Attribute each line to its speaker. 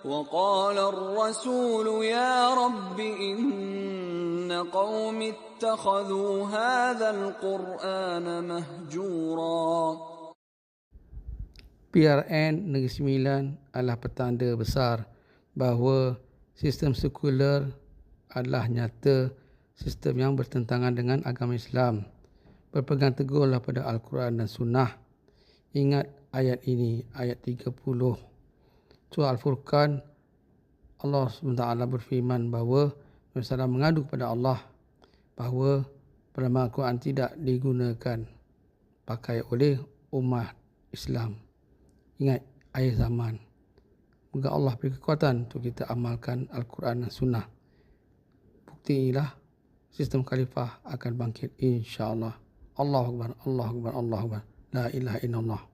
Speaker 1: وقال الرسول يا رب إن قوم اتخذوا هذا القرآن مهجورا.
Speaker 2: PRN Negeri Sembilan adalah petanda besar bahawa sistem sekular adalah nyata sistem yang bertentangan dengan agama Islam. Berpegang teguhlah pada Al-Quran dan Sunnah. Ingat ayat ini, ayat 30. Surah Al-Furqan, Allah SWT berfirman bahawa Rasulullah mengadu kepada Allah bahawa perlambang Al-Quran tidak digunakan pakai oleh umat Islam. Ingat akhir zaman. Moga Allah beri kekuatan untuk kita amalkan Al-Quran dan Sunnah. Bukti inilah sistem khalifah akan bangkit insya-Allah. Allahu Akbar, Allahu Akbar, Allahu Akbar. La ilaha illallah.